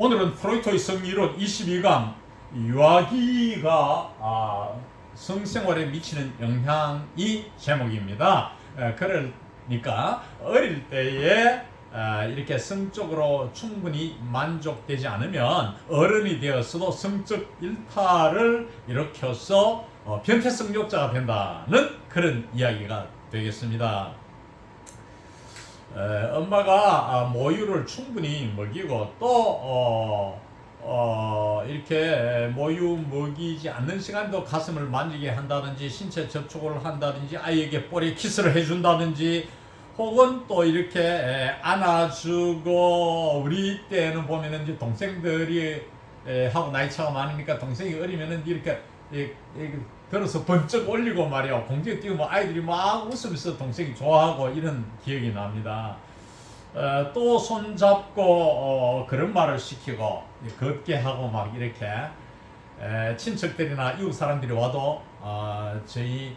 오늘은 프로이토의 성리론 22강 유아기가 성생활에 미치는 영향이 제목입니다. 그러니까 어릴 때에 이렇게 성적으로 충분히 만족되지 않으면 어른이 되어서도 성적 일탈을 일으켜서 변태성욕자가 된다는 그런 이야기가 되겠습니다. 엄마가 모유를 충분히 먹이고 또 이렇게 모유 먹이지 않는 시간도 가슴을 만지게 한다든지 신체 접촉을 한다든지 아이에게 볼에 키스를 해준다든지 혹은 또 이렇게 안아주고 우리 때는 보면은 이제 동생들이 하고 나이 차가 많으니까 동생이 어리면은 이렇게 들어서 번쩍 올리고 말이야 공중에 띄우면 아이들이 막 웃으면서 동생이 좋아하고 이런 기억이 납니다. 또 손잡고 그런 말을 시키고 걷게 하고 막 이렇게 친척들이나 이웃 사람들이 와도 저희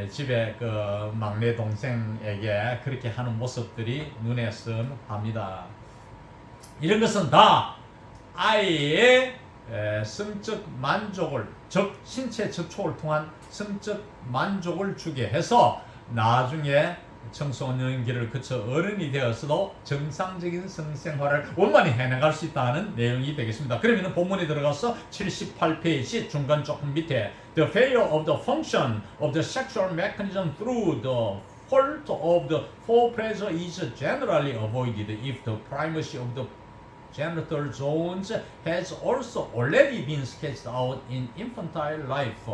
집에 그 막내 동생에게 그렇게 하는 모습들이 눈에 선합니다. 이런 것은 다 아이의 성적 만족을, 즉 신체 접촉을 통한 성적 만족을 주게 해서 나중에 청소년기를 거쳐 어른이 되어서도 정상적인 성생활을 원만히 해나갈 수 있다는 내용이 되겠습니다. 그러면 본문에 들어가서 78페이지 중간 조금 밑에 The failure of the function of the sexual mechanism through the fault of the forepressure is generally avoided if the primacy of the genital zones has also already been sketched out in infantile life.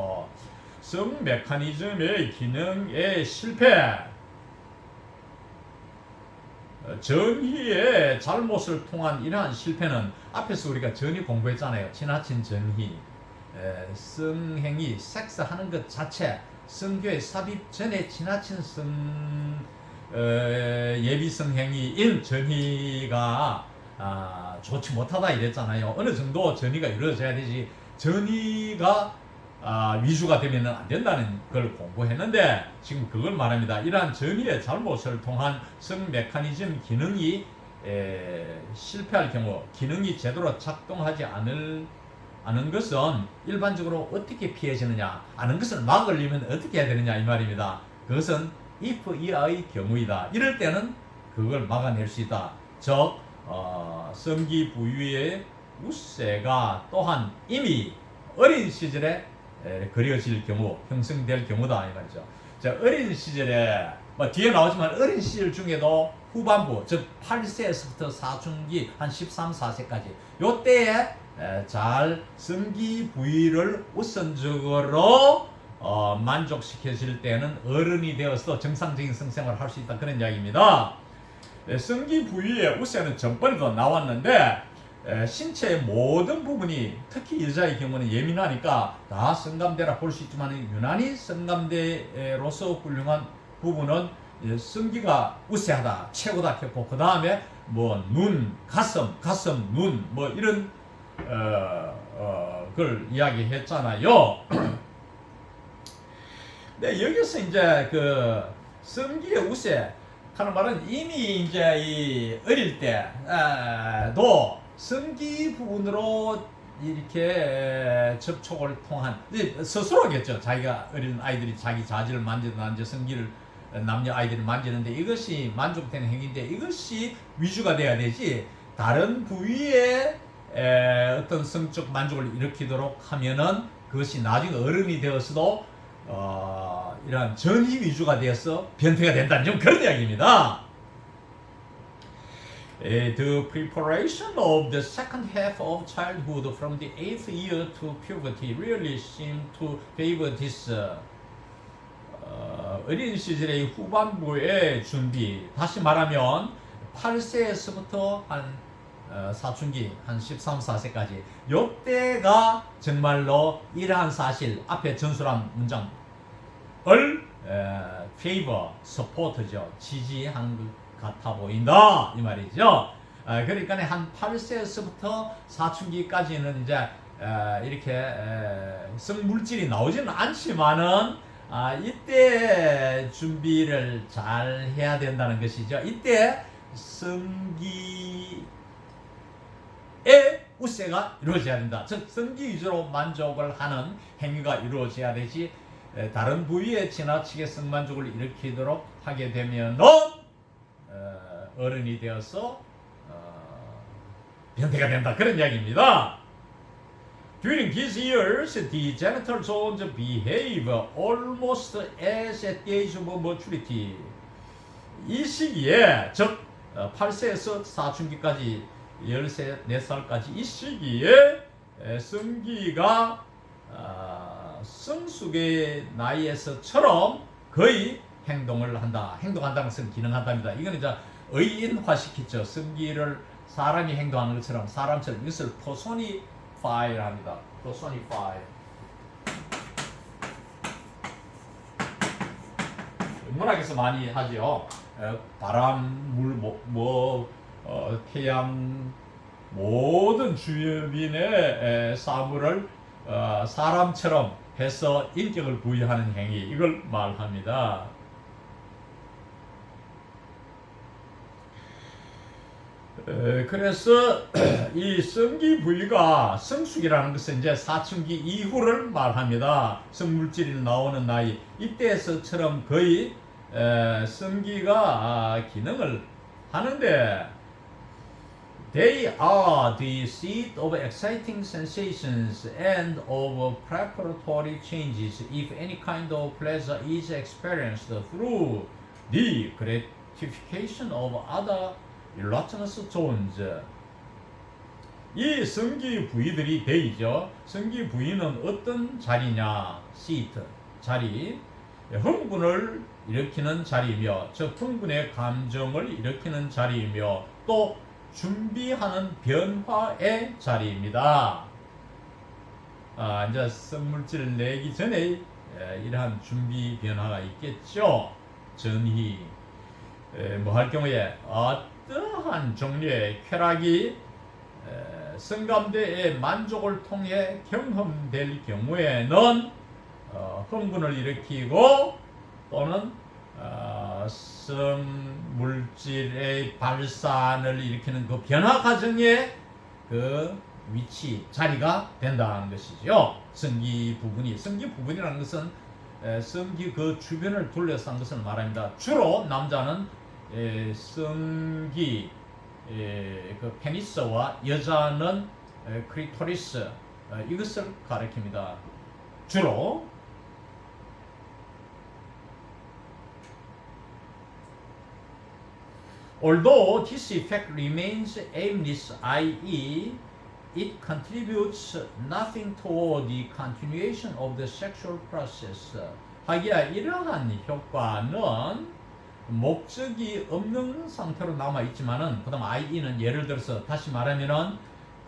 성 메커니즘의 기능의 실패, 전희의 잘못을 통한 이러한 실패는 앞에서 우리가 전희 공부했잖아요. 지나친 전희, 성행위, 섹스하는 것 자체, 성교에 삽입 전에 지나친 예비성행위인 전희가 좋지 못하다 이랬잖아요. 어느 정도 전이가 이루어져야 되지 전이가 위주가 되면 안 된다는 걸 공부했는데 지금 그걸 말합니다. 이러한 전이의 잘못을 통한 성 메커니즘 기능이 실패할 경우, 기능이 제대로 작동하지 않은 것은 일반적으로 어떻게 피해지느냐, 아는 것을 막으려면 어떻게 해야 되느냐 이 말입니다. 그것은 if 이하의 경우이다. 이럴 때는 그걸 막아낼 수 있다. 즉 성기 부위의 우세가 또한 이미 어린 시절에 그려질 경우, 형성될 경우다 이 말이죠. 자, 어린 시절에 뒤에 나오지만 어린 시절 중에도 후반부, 즉 8세에서부터 사춘기 한 13, 14세까지 요때에 잘 성기 부위를 우선적으로 만족시켜질 때는 어른이 되어서 정상적인 성생활을 할 수 있다 그런 이야기입니다. 성기 부위의 우세는 전번에도 나왔는데 신체의 모든 부분이 특히 여자의 경우는 예민하니까 다 성감대라 볼 수 있지만 유난히 성감대로서 훌륭한 부분은 성기가 우세하다, 최고다 했고 그 다음에 뭐 눈, 가슴, 눈 뭐 이런 걸 이야기했잖아요. 네, 여기서 이제 그 성기의 우세 하는 말은 이미 이제 이 어릴 때도 성기 부분으로 이렇게 접촉을 통한 스스로겠죠. 자기가 어린 아이들이 자기 자지를 만지든 이제 성기를 남녀 아이들이 만지는데 이것이 만족되는 행위인데 이것이 위주가 돼야 되지 다른 부위에 어떤 성적 만족을 일으키도록 하면은 그것이 나중에 어른이 되어서도 이러한 전이 위주가 되어서 변태가 된다는 좀 그런 이야기입니다. The preparation of the second half of childhood from the 8th year to puberty really seem to favor this. 어린 시절의 후반부의 준비, 다시 말하면 8세에서부터 한 사춘기 한 13, 14세까지 요때가 정말로 이러한 사실 앞에 전술한 문장을 favor, support죠. 지지한 것 같아 보인다 이 말이죠. 그러니까 한 8세에서부터 사춘기까지는 이제 이렇게 성물질이 나오지는 않지만은 이때 준비를 잘 해야 된다는 것이죠. 이때 성기에 우세가 이루어져야 된다. 즉 성기 위주로 만족을 하는 행위가 이루어져야 되지 다른 부위에 지나치게 성만족을 일으키도록 하게 되면은 어른이 되어서 변태가 된다. 그런 이야기입니다. During these years, the genital zones behave almost as at the age of maturity. 이 시기에, 즉 8세에서 사춘기까지 13, 4살까지 이 시기에 성기가 성숙의 나이에서처럼 거의 행동한다는 것은 기능한답니다. 이건 이제 의인화시키죠. 성기를 사람이 행동하는 것처럼 사람처럼 이것을 personify 합니다. personify. 문학에서 많이 하죠. 바람, 물, 태양 모든 주변의 사물을 사람처럼 해서 인격을 부여하는 행위, 이걸 말합니다. 그래서 이 성기 부위가 성숙이라는 것은 이제 사춘기 이후를 말합니다. 성물질이 나오는 나이, 이때에서처럼 거의 성기가 기능을 하는데 They are the seat of exciting sensations and of preparatory changes if any kind of pleasure is experienced through the gratification of other erogenous zones. 이 성기 부위들이 데이죠. 성기 부위는 어떤 자리냐? seat, 자리. 흥분을 일으키는 자리이며, 즉 흥분의 감정을 일으키는 자리이며, 또 준비하는 변화의 자리입니다. 이제 성물질을 내기 전에 이러한 준비 변화가 있겠죠. 전이 뭐 할 경우에 어떠한 종류의 쾌락이 성감대의 만족을 통해 경험될 경우에는 흥분을 일으키고 또는 성물질의 발산을 일으키는 그 변화 과정의 그 위치, 자리가 된다는 것이죠. 성기 부분이라는 것은 성기 그 주변을 둘러싼 것을 말합니다. 주로 남자는 성기 그 페니스와 여자는 크리토리스, 이것을 가리킵니다. 주로. Although this effect remains aimless, i.e., it contributes nothing toward the continuation of the sexual process. 하기야 이러한 효과는 목적이 없는 상태로 남아 있지만은, 그다음 i.e.는 예를 들어서 다시 말하면은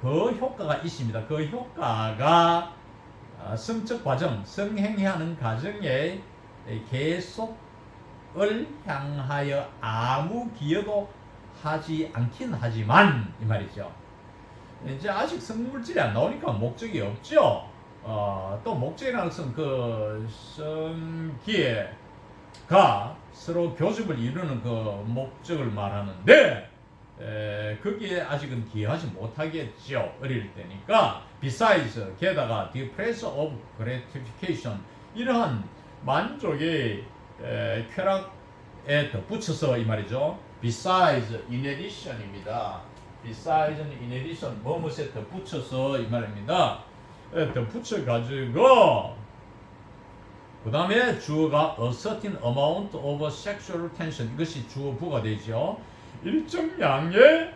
그 효과가 있습니다. 그 효과가 성적 과정, 성행위하는 과정에 계속 을 향하여 아무 기여도 하지 않긴 하지만, 이 말이죠. 이제 아직 성물질이 안 나오니까 목적이 없죠. 또 목적이라는 것은 그 성기가 서로 교집을 이루는 그 목적을 말하는데, 거기에 아직은 기여하지 못하겠죠. 어릴 때니까. Besides, 게다가 the pleasure of gratification, 이러한 만족의 쾌락에 덧붙여서 이 말이죠. Besides, in addition입니다. Besides, in addition, 뭐뭐에 덧붙여서 이 말입니다. 덧붙여 가지고 그 다음에 주어가 a certain amount of sexual tension, 이것이 주어부가 되죠. 일정 양의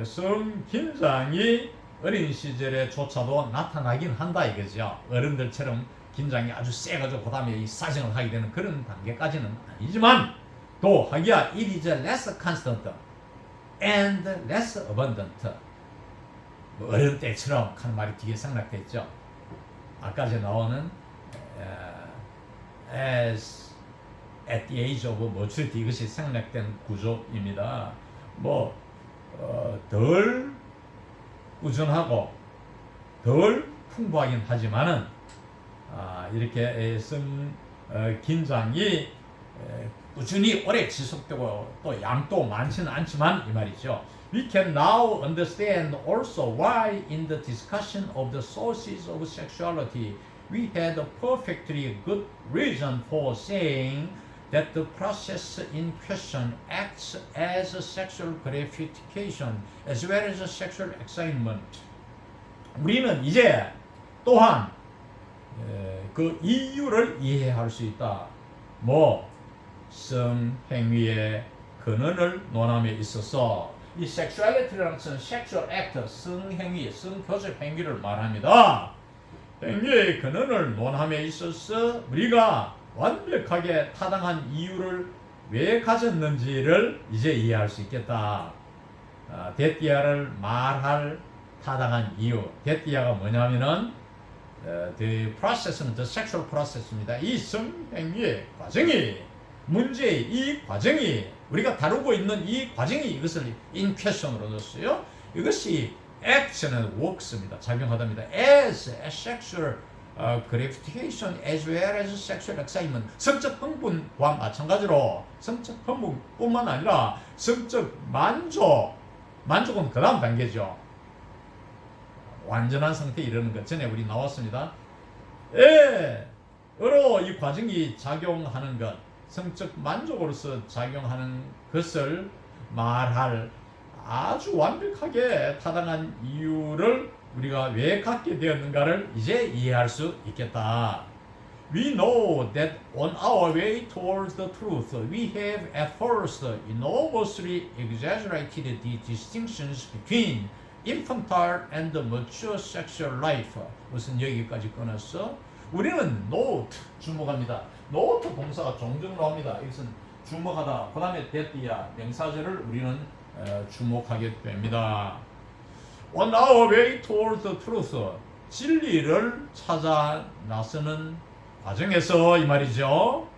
성긴장이 어린 시절에조차도 나타나긴 한다 이거죠. 어른들처럼 긴장이 아주 세가지고 그 다음에 이 사정을 하게 되는 그런 단계까지는 아니지만, 또 하기야 it is less constant and less abundant. 어른 때처럼 하는 말이 뒤에 생략됐죠. 아까 전에 나오는 as at the age of maturity, 이것이 생략된 구조입니다. 덜 꾸준하고 덜 풍부하긴 하지만은 이렇게 긴장이 꾸준히 오래 지속되고 또 양도 많지는 않지만 이 말이죠. We can now understand also why in the discussion of the sources of sexuality we had a perfectly good reason for saying that the process in question acts as a sexual gratification as well as a sexual excitement. 우리는 이제 또한 그 이유를 이해할 수 있다. 성행위의 근원을 논함에 있어서 이 섹슈얼리티라는 것은 섹슈얼 액트, 성행위, 성교섭 행위를 말합니다. 행위의 근원을 논함에 있어서 우리가 완벽하게 타당한 이유를 왜 가졌는지를 이제 이해할 수 있겠다. 데띠아를 말할 타당한 이유. 데띠아가 뭐냐면은 the process는 the sexual process입니다. 이 성행위의 과정이 문제의 이 과정이 우리가 다루고 있는 이 과정이 이것을 in question으로 넣었어요. 이것이 action은 works입니다. 작용하답니다. as a sexual gratification as well as sexual excitement. 성적 흥분과 마찬가지로 성적 흥분뿐만 아니라 성적 만족은 그 다음 단계죠. 완전한 상태에 이르는 것 전에 우리 나왔습니다. 으로 이 과정이 작용하는 것, 성적 만족으로서 작용하는 것을 말할 아주 완벽하게 타당한 이유를 우리가 왜 갖게 되었는가를 이제 이해할 수 있겠다. We know that on our way towards the truth, we have at first enormously exaggerated the distinctions between infantile and mature sexual life. 무슨 여기까지 끊었어? 우리는 note, 주목합니다. note 동사가 종종 나옵니다. 이것은 주목하다. 그 다음에 데띠아, 명사절을 우리는 주목하게 됩니다. On our way towards the truth, 진리를 찾아 나서는 과정에서 이 말이죠.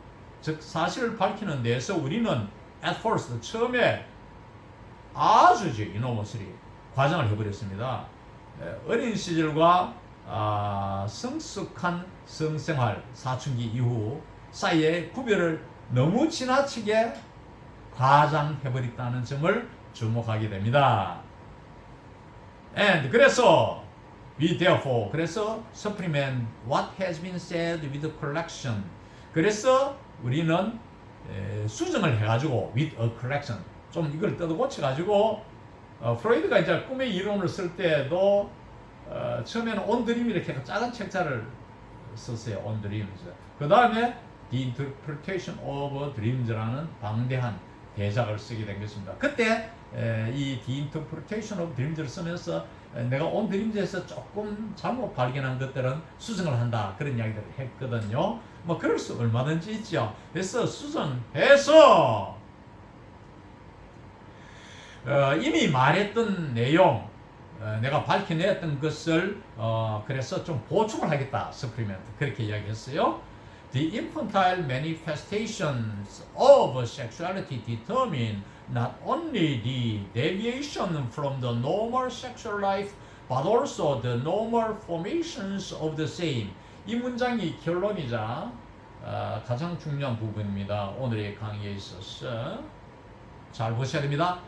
즉 사실을 밝히는 데에서 우리는 at first, 처음에 아주죠. enormously 과장을 해버렸습니다. 어린 시절과 성숙한 성생활, 사춘기 이후 사이의 구별을 너무 지나치게 과장해버렸다는 점을 주목하게 됩니다. And 그래서 we therefore 그래서 supplement what has been said with a collection. 그래서 우리는 수정을 해가지고 with a collection 좀 이걸 뜯어 고쳐가지고 프로이드가 이제 꿈의 이론을 쓸 때도 처음에는 on dream 이렇게 작은 책자를 썼어요. on dreams. 그 다음에 the interpretation of dreams라는 방대한 대작을 쓰게 된 것입니다. 그때 이 the interpretation of dreams를 쓰면서 내가 on dreams에서 조금 잘못 발견한 것들은 수정을 한다 그런 이야기들을 했거든요. 뭐 그럴 수 얼마든지 있죠. 그래서 수정해서 이미 말했던 내용 내가 밝혀냈던 것을 그래서 좀 보충을 하겠다. supplement 그렇게 이야기했어요. The infantile manifestations of sexuality determine not only the deviation from the normal sexual life but also the normal formations of the same. 이 문장이 결론이자 가장 중요한 부분입니다. 오늘의 강의에 있어서 잘 보셔야 됩니다.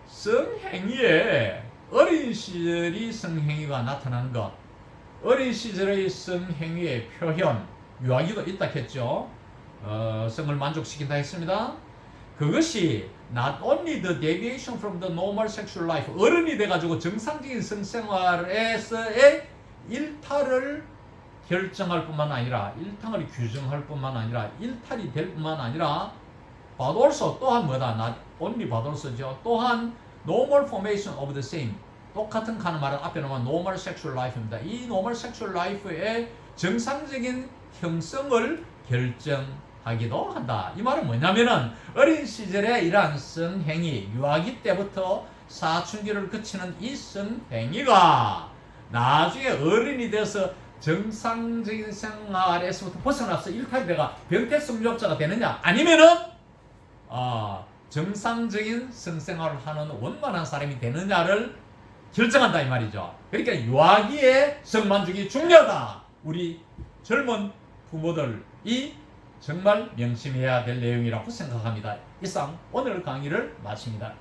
성행위에 어린 시절이 성행위가 나타난 것, 어린 시절의 성행위의 표현, 유아기도 있다 했죠. 성을 만족시킨다 했습니다. 그것이 not only the deviation from the normal sexual life, 어른이 돼가지고 정상적인 성생활에서의 일탈을 결정할 뿐만 아니라, 일탈을 규정할 뿐만 아니라, 일탈이 될 뿐만 아니라, but also 또한 뭐다? not only but also죠. 또한 normal formation of the same. 똑같은 하는 말은 앞에 나오면 normal sexual life입니다. 이 normal sexual life의 정상적인 형성을 결정하기도 한다. 이 말은 뭐냐면은 어린 시절에 이러한 성행위, 유아기 때부터 사춘기를 거치는 이 성행위가 나중에 어른이 돼서 정상적인 생활에서부터 벗어나서 일탈되가 병태성유업자가 되느냐 아니면은 정상적인 성생활을 하는 원만한 사람이 되느냐를 결정한다 이 말이죠. 그러니까 유아기의 성만족이 중요하다. 우리 젊은 부모들이 정말 명심해야 될 내용이라고 생각합니다. 이상 오늘 강의를 마칩니다.